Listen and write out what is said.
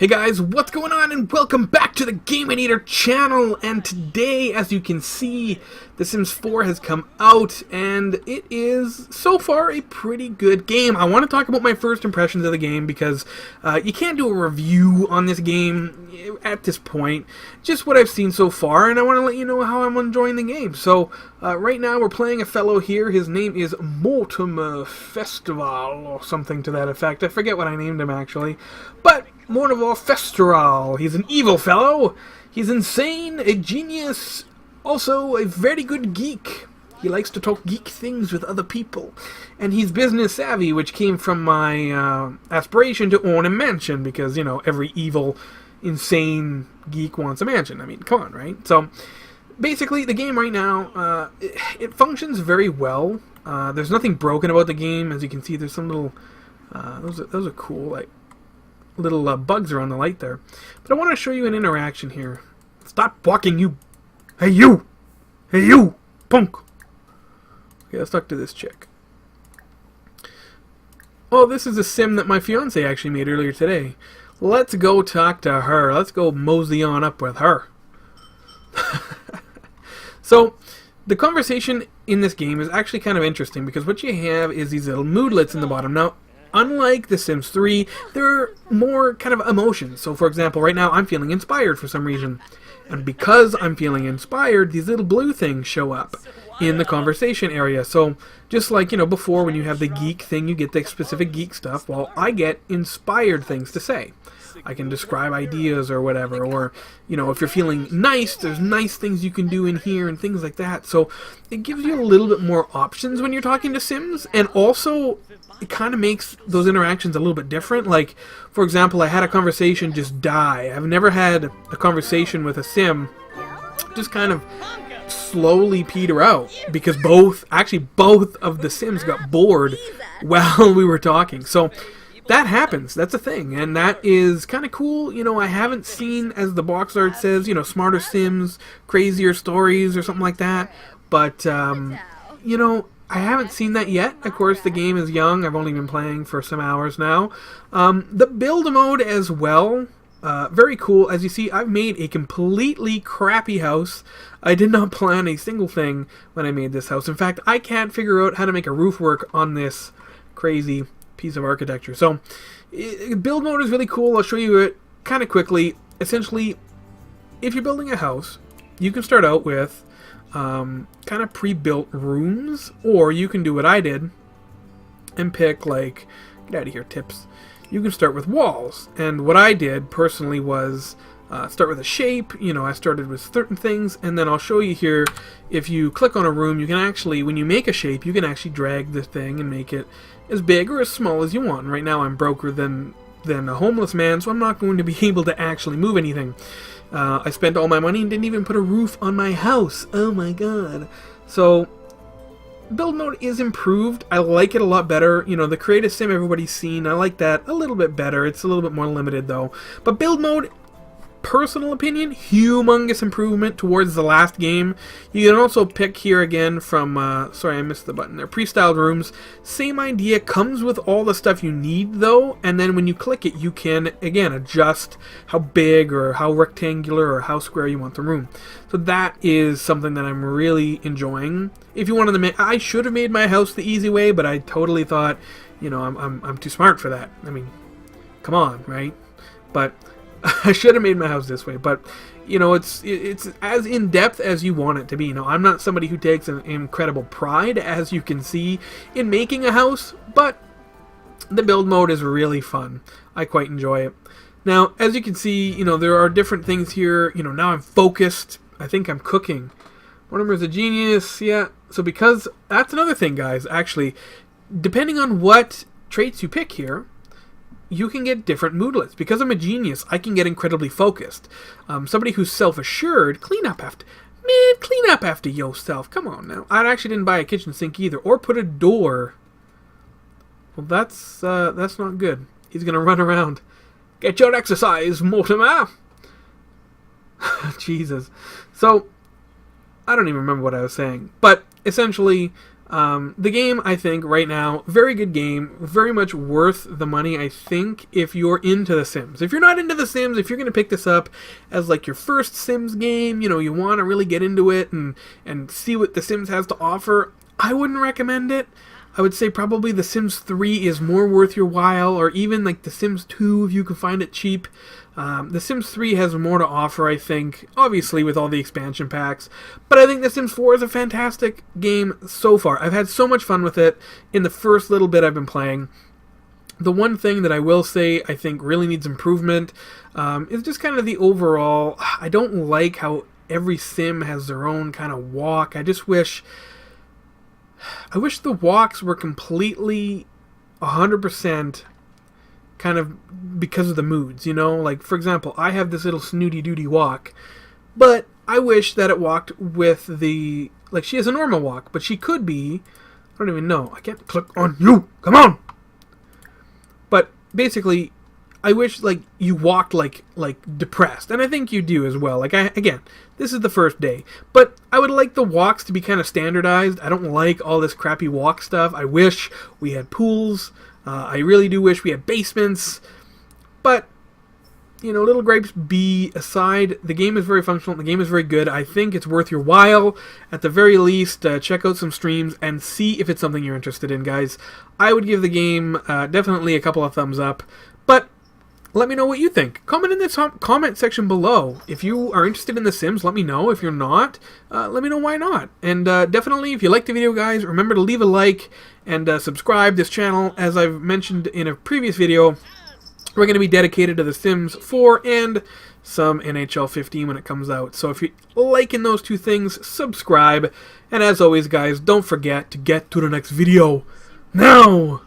Hey guys, what's going on, and welcome back to the Gaming Eater channel. And today, as you can see, The Sims 4 has come out, and it is so far a pretty good game. I want to talk about my first impressions of the game because you can't do a review on this game at this point, just what I've seen so far, and I want to let you know how I'm enjoying the game. So right now we're playing a fellow here. His name is Mortimer Festival or something to that effect. I forget what I named him actually, but Mortimer Festival. He's an evil fellow. He's insane, a genius, also a very good geek. He likes to talk geek things with other people. And he's business savvy, which came from my aspiration to own a mansion, because, you know, every evil, insane geek wants a mansion. I mean, come on, right? So, basically, the game right now, it functions very well. There's nothing broken about the game. As you can see, there's some little, those are cool, like, little bugs around the light there. But I want to show you an interaction here. Stop walking, you. Hey, you. Hey, you. Punk. Okay, let's talk to this chick. Oh, this is a sim that my fiance actually made earlier today. Let's go talk to her. Let's go mosey on up with her. So, the conversation in this game is actually kind of interesting because what you have is these little moodlets in the bottom. Now, unlike The Sims 3, there are more kind of emotions. So, for example, right now I'm feeling inspired for some reason. And because I'm feeling inspired, these little blue things show up in the conversation area. So, just like, you know, before when you have the geek thing, you get the specific geek stuff. Well, I get inspired things to say. I can describe ideas or whatever. Or, you know, if you're feeling nice, there's nice things you can do in here and things like that. So, it gives you a little bit more options when you're talking to Sims. And also, it kind of makes those interactions a little bit different. Like, for example, I had a conversation just die. I've never had a conversation with a Sim just kind of slowly peter out because both of the Sims got bored while we were talking. So that happens. That's a thing, and that is kind of cool. You know, I haven't seen, as the box art says, you know, smarter Sims, crazier stories or something like that. But you know, I haven't seen that yet. Of course, the game is young. I've only been playing for some hours now. The build mode as well, very cool. As you see, I've made a completely crappy house. I did not plan a single thing when I made this house. In fact, I can't figure out how to make a roof work on this crazy piece of architecture. So, build mode is really cool. I'll show you it kind of quickly. Essentially, if you're building a house, you can start out with kind of pre-built rooms, or you can do what I did and pick, like, get out of here, tips. You can start with walls, and what I did personally was start with a shape. You know, I started with certain things, and then I'll show you here. If you click on a room, you can actually, when you make a shape, you can actually drag the thing and make it as big or as small as you want. Right now I'm broker than a homeless man, so I'm not going to be able to actually move anything. I spent all my money and didn't even put a roof on my house. Oh my god. So, build mode is improved. I like it a lot better. You know, the creative sim everybody's seen, I like that a little bit better. It's a little bit more limited though. But build mode, personal opinion, humongous improvement towards the last game. You can also pick here again from, sorry I missed the button there, pre-styled rooms. Same idea, comes with all the stuff you need though, and then when you click it you can, again, adjust how big or how rectangular or how square you want the room. So that is something that I'm really enjoying. If you wanted to make, I should have made my house the easy way, but I totally thought, you know, I'm too smart for that. I mean, come on, right? But I should have made my house this way, but you know, it's as in depth as you want it to be. You know, I'm not somebody who takes an incredible pride, as you can see, in making a house, but the build mode is really fun. I quite enjoy it. Now, as you can see, you know, there are different things here. You know, now I'm focused. I think I'm cooking. Mortimer's a genius. Yeah. So because that's another thing, guys. Actually, depending on what traits you pick here, you can get different moodlets. Because I'm a genius, I can get incredibly focused. Somebody who's self-assured, clean up after yourself. Come on now. I actually didn't buy a kitchen sink either, or put a door. Well, that's not good. He's gonna run around. Get your exercise, Mortimer. Jesus. So, I don't even remember what I was saying, but essentially, The game, I think, right now, very good game, very much worth the money, I think, if you're into The Sims. If you're not into The Sims, if you're going to pick this up as like your first Sims game, you know, you want to really get into it and see what The Sims has to offer, I wouldn't recommend it. I would say probably The Sims 3 is more worth your while, or even like The Sims 2 if you can find it cheap. The Sims 3 has more to offer, I think, obviously with all the expansion packs, but I think The Sims 4 is a fantastic game so far. I've had so much fun with it in the first little bit I've been playing. The one thing that I will say I think really needs improvement is just kind of the overall, I don't like how every sim has their own kind of walk. I wish the walks were completely 100% kind of because of the moods, you know? Like, for example, I have this little snooty doody walk, but I wish that it walked with the... Like, she has a normal walk, but she could be... I don't even know. I can't click on you! Come on! But, basically, I wish, like, you walked, like depressed. And I think you do as well. Like, again, this is the first day. But I would like the walks to be kind of standardized. I don't like all this crappy walk stuff. I wish we had pools. I really do wish we had basements. But, you know, Little Grapes be aside, the game is very functional. The game is very good. I think it's worth your while. At the very least, check out some streams and see if it's something you're interested in, guys. I would give the game definitely a couple of thumbs up. But let me know what you think. Comment in the comment section below. If you are interested in The Sims, let me know. If you're not, let me know why not. And definitely, if you liked the video, guys, remember to leave a like and subscribe. This channel, as I've mentioned in a previous video, we're going to be dedicated to The Sims 4 and some NHL 15 when it comes out. So if you're liking those two things, subscribe. And as always, guys, don't forget to get to the next video now!